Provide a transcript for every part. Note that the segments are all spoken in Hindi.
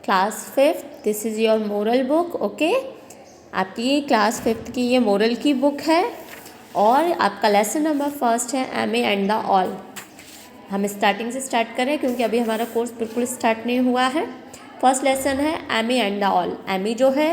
Class 5th, this is your moral book. Okay, आपकी क्लास 5th की ये मोरल की बुक है और आपका लेसन नंबर 1 है एमी एंड द ऑल। हम स्टार्टिंग से स्टार्ट करें क्योंकि अभी हमारा कोर्स बिल्कुल स्टार्ट नहीं हुआ है। फर्स्ट लेसन है Amy and the owl. Amy जो है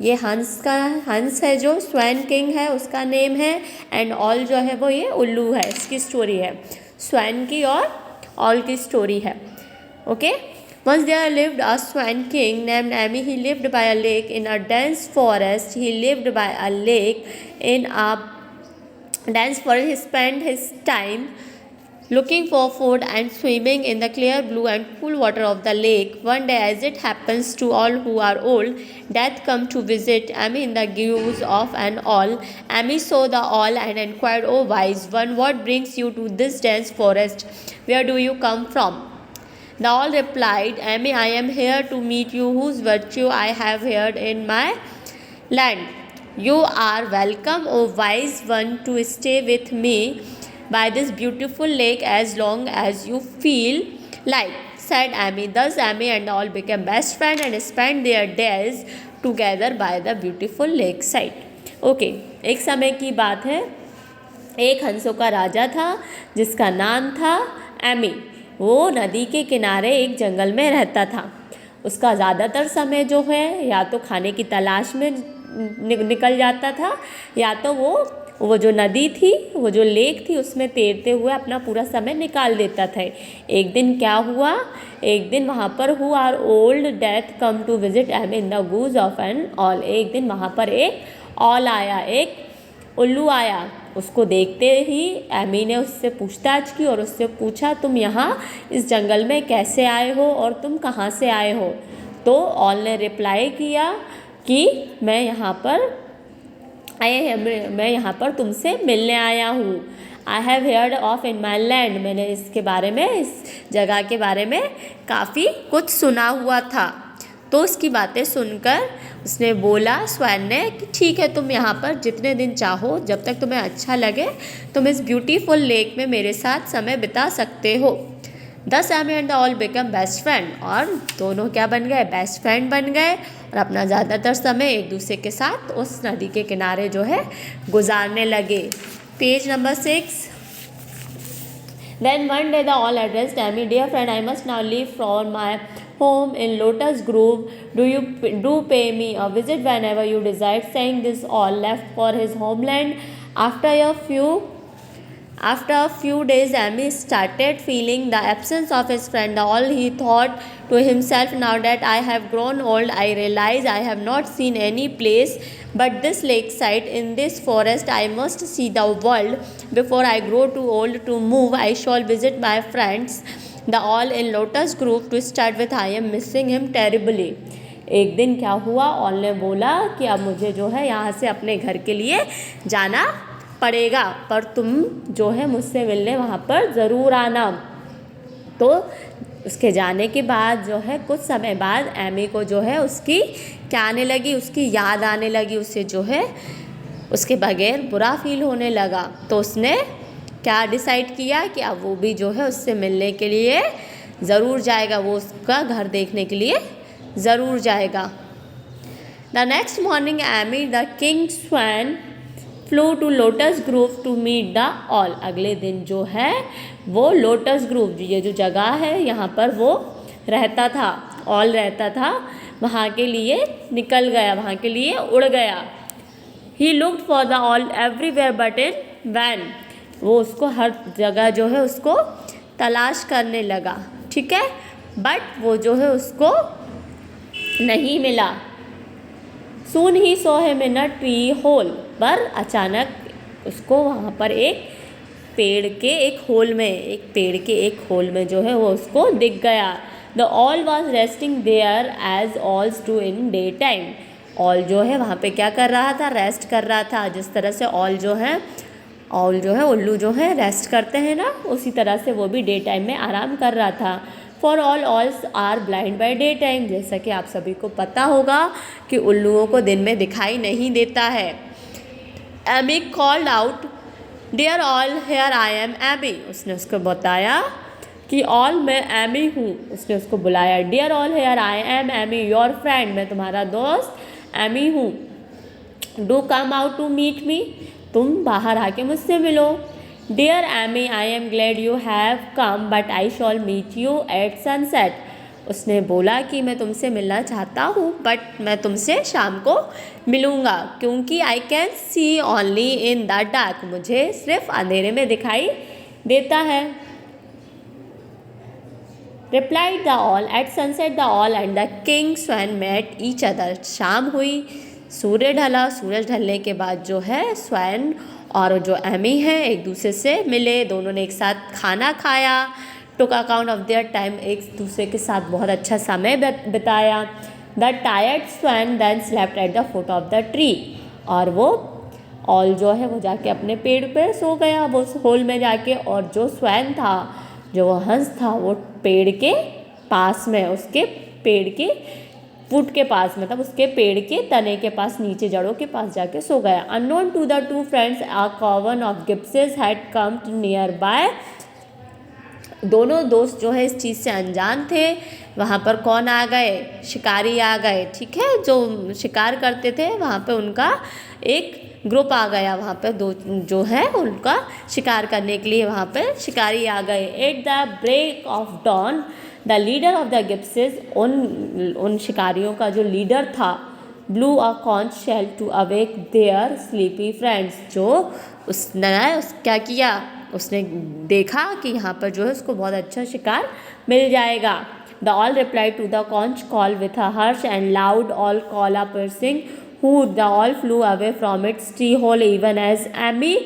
ये हंस है, जो स्वैन किंग है उसका नेम है, एंड ऑल जो है वो ये उल्लू है, इसकी स्टोरी है। स्वैन की और ऑल की स्टोरी है। Okay, once there lived a swan king named Amy. He lived by a lake in a dense forest. He lived by a lake in a dense forest. He spent his time looking for food and swimming in the clear blue and cool water of the lake. One day, as it happens to all who are old, death come to visit Amy in the guise of an owl. Amy saw the owl and inquired, "Oh wise one, what brings you to this dense forest? Where do you come from?" The owl replied, "Amy, I am here to meet you, whose virtue I have heard in my land. You are welcome, O wise one, to stay with me by this beautiful lake as long as you feel like," said Amy. Thus Amy and the owl became best friends and spent their days together by the beautiful lakeside. Okay, एक समय की बात है, एक हंसों का राजा था जिसका नाम था एमी। वो नदी के किनारे एक जंगल में रहता था। उसका ज़्यादातर समय जो है या तो खाने की तलाश में निकल जाता था, या तो वो जो नदी थी, वो जो लेक थी, उसमें तैरते हुए अपना पूरा समय निकाल देता था। एक दिन क्या हुआ, एक दिन वहाँ पर who are old death come to visit Amy in the guise of an owl. एक दिन वहाँ पर एक ऑल आया, एक उल्लू आया। उसको देखते ही एमी ने उससे पूछताछ की और उससे पूछा, तुम यहाँ इस जंगल में कैसे आए हो और तुम कहाँ से आए हो? तो ऑल ने रिप्लाई किया कि मैं यहाँ पर तुमसे मिलने आया हूँ। I have heard of in my land. मैंने इसके बारे में, इस जगह के बारे में काफ़ी कुछ सुना हुआ था। तो उसकी बातें सुनकर उसने बोला, स्वैन ने, कि ठीक है, तुम यहाँ पर जितने दिन चाहो, जब तक तुम्हें अच्छा लगे, तुम इस ब्यूटीफुल लेक में मेरे साथ समय बिता सकते हो। Thus Amy and the all become best friend। और दोनों क्या बन गए? बेस्ट फ्रेंड बन गए और अपना ज़्यादातर समय एक दूसरे के साथ उस नदी के किनारे जो है गुजारने लगे। Page number 6। Then one day the owl addressed Amy, "Dear friend, I must now leave from my home in Lotus Grove. Do pay me a visit whenever you desire." Saying this, owl left for his homeland. After a few days, Amy started feeling the absence of his friend. All he thought to himself, "Now that I have grown old, I realize I have not seen any place but this lakeside. In this forest, I must see the world before I grow too old to move. I shall visit my friends, the all in Lotus Grove, to start with. I am missing him terribly." एक दिन क्या हुआ, ऑल ने बोला कि अब मुझे जो है यहाँ से अपने घर के लिए जाना पड़ेगा, पर तुम जो है मुझसे मिलने वहाँ पर ज़रूर आना। तो उसके जाने के बाद जो है कुछ समय बाद एमी को जो है उसकी क्या आने लगी, उसकी याद आने लगी। उसे जो है उसके बगैर बुरा फील होने लगा। तो उसने क्या डिसाइड किया कि अब वो भी जो है उससे मिलने के लिए ज़रूर जाएगा, वो उसका घर देखने के लिए ज़रूर जाएगा। The next morning Amy the king swan flew to lotus grove to meet the owl. अगले दिन जो है वो लोटस ग्रोव, ये जो जगह है यहाँ पर वो रहता था, ऑल रहता था, वहाँ के लिए निकल गया, वहाँ के लिए उड़ गया। He looked for the owl everywhere but in vain. वो उसको हर जगह जो है उसको तलाश करने लगा, ठीक है, बट वो जो है उसको नहीं मिला। Soon he saw him in a tree hole। पर अचानक उसको वहाँ पर एक पेड़ के एक होल में जो है वो उसको दिख गया। The owl was resting there as owls do in daytime। All जो है वहाँ पे क्या कर रहा था? रेस्ट कर रहा था। जिस तरह से ऑल जो है उल्लू जो है रेस्ट करते हैं ना, उसी तरह से वो भी डे टाइम में आराम कर रहा था। For all owls are blind by day time. जैसा कि आप सभी को पता होगा कि उल्लुओं को दिन में दिखाई नहीं देता है। Amy called out, "dear owl, here I am Amy." उसने उसको बताया कि ऑल मैं एमी हूँ। उसने उसको बुलाया, dear owl here I am Amy your friend, मैं तुम्हारा दोस्त एमी हूँ। Do come out to meet me, तुम बाहर आके मुझसे मिलो। Dear Amy I am glad you have come but I shall meet you at sunset. उसने बोला कि मैं तुमसे मिलना चाहता हूँ बट मैं तुमसे शाम को मिलूँगा, क्योंकि I can see only in the dark, मुझे सिर्फ अंधेरे में दिखाई देता है। Replied the owl at sunset the owl and the king swan met each other. शाम हुई, सूर्य ढला, सूरज ढलने के बाद जो है स्वैन और जो एमी है एक दूसरे से मिले, दोनों ने एक साथ खाना खाया। Took account of their time, एक दूसरे के साथ बहुत अच्छा समय बिताया। The tired swan then slept at the foot of the tree, और वो ऑल जो है वो जाके अपने पेड़ पे सो गया, वो उस होल में जाके। और जो स्वैन था, जो वो हंस था, वो पेड़ के पास में, उसके पेड़ के फुट के पास, मतलब उसके पेड़ के तने के पास, नीचे जड़ों के पास जाके सो गया। Unknown to the two friends a coven of gypsies had come nearby. दोनों दोस्त जो है इस चीज़ से अनजान थे। वहाँ पर कौन आ गए? शिकारी आ गए, ठीक है, जो शिकार करते थे वहाँ पे उनका एक ग्रुप आ गया। वहाँ पे दो जो है उनका शिकार करने के लिए वहाँ पे शिकारी आ गए। At the break of dawn the leader of the gypsies, उन शिकारियों का जो लीडर था, blew a conch shell to awake their sleepy friends. जो उसने क्या किया, उसने देखा कि यहाँ पर जो है उसको बहुत अच्छा शिकार मिल जाएगा। The owl reply to the conch call with a harsh and loud owl call a piercing who the owl flew away from its tree hole even as Amy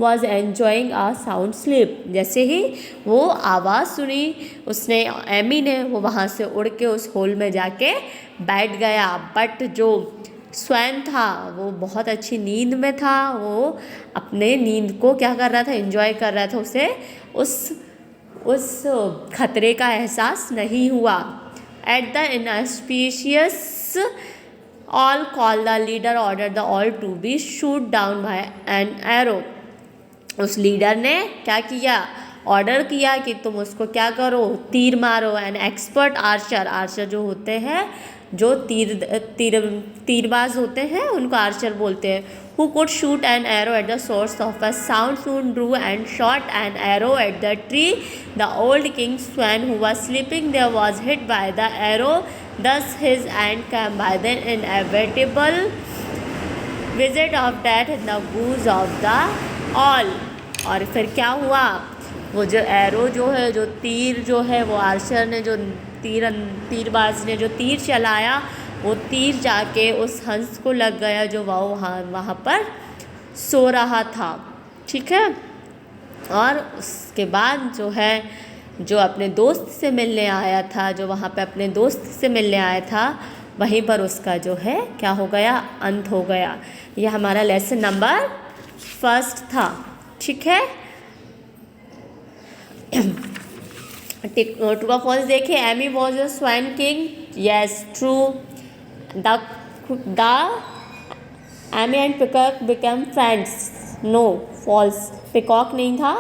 was enjoying a sound sleep. जैसे ही वो आवाज़ सुनी उसने, एमी ने, वो वहाँ से उड़ के उस होल में जाके बैठ गया। बट जो स्वैन था वो बहुत अच्छी नींद में था, वो अपने नींद को क्या कर रहा था, एंजॉय कर रहा था। उसे उस खतरे का एहसास नहीं हुआ। At the inauspicious owl call the leader order the owl to be shoot down by an arrow. उस लीडर ने क्या किया, ऑर्डर किया कि तुम उसको क्या करो, तीर मारो। एन एक्सपर्ट आर्चर, आर्चर जो होते हैं, जो तीरबाज होते हैं, उनको आर्चर बोलते हैं। Who could shoot an arrow at the source of a sound soon drew and shot an arrow at the tree. The old king swan who was sleeping there was hit by the arrow, thus his end came by the inevitable visit of death in the goose of the all। और फिर क्या हुआ, वो जो एरो जो है, जो तीर जो है, वो आर्चर ने, जो तीरबाज ने जो तीर चलाया, वो तीर जाके उस हंस को लग गया जो वहाँ पर सो रहा था, ठीक है। और उसके बाद जो है, जो अपने दोस्त से मिलने आया था, जो वहाँ पे अपने दोस्त से मिलने आया था, वहीं पर उसका जो है क्या हो गया, अंत हो गया। यह हमारा लेसन नंबर 1 था, ठीक है। ट्रू और फॉल्स देखिए। Amy was a swan king, yes true. The Amy and peacock become friends, no false. Peacock नहीं था,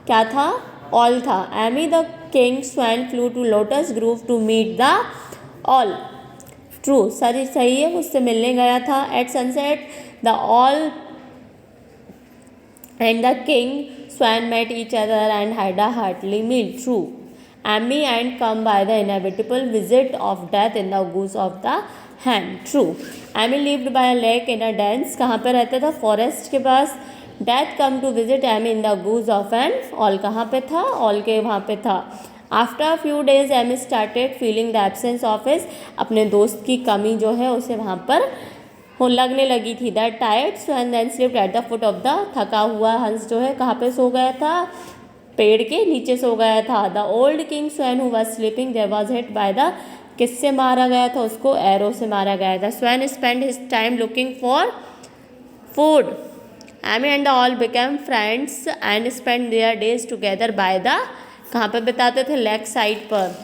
क्या था, ऑल था। Amy the king swan flew to lotus grove to meet the owl, true, सही है, उससे मिलने गया था। At sunset the owl and the king swan met each other and had a hearty meal, true. Amy and come by the inevitable visit of death in the goose of the hen, true. Amy lived by a lake in a dense, कहाँ पे रहता था, फॉरेस्ट के पास। Death come to visit Amy in the goose of an all, कहाँ पे था, all के वहाँ पे था। After a few days Amy started feeling the absence of his, अपने दोस्त की कमी जो है उसे वहाँ पर हो लगने लगी थी। That tired swan then slept at the foot of the, थका हुआ हंस जो है कहाँ पे सो गया था, पेड़ के नीचे सो गया था। The old king swan who was sleeping there was hit by the, किससे मारा गया था उसको, एरो से मारा गया था। Swan spend his time looking for food. Amy and owl become friends and spend their days together by the, कहाँ पे बिताते थे, लेक साइड पर।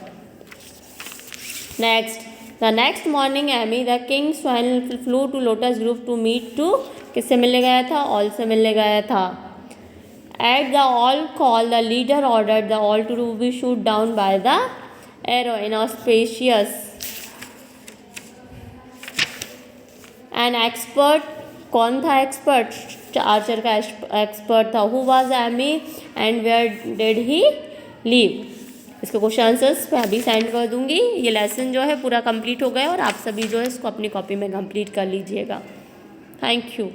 Next, the next morning Amy the king swan flew to lotus grove to meet to, किससे मिलने गया था, ऑल से मिलने गया था। At the all call, the leader ordered the all to be shoot down by the arrow in auspicious. An expert, कौन था एक्सपर्ट? आर्चर का एक्सपर्ट था. Who was Amy and where did he live? इसके क्वेश्चन आंसर्स मैं अभी सेंड कर दूंगी. ये लेसन जो है पूरा कंप्लीट हो गया और आप सभी जो है इसको अपनी कॉपी में कंप्लीट कर लीजिएगा. Thank you.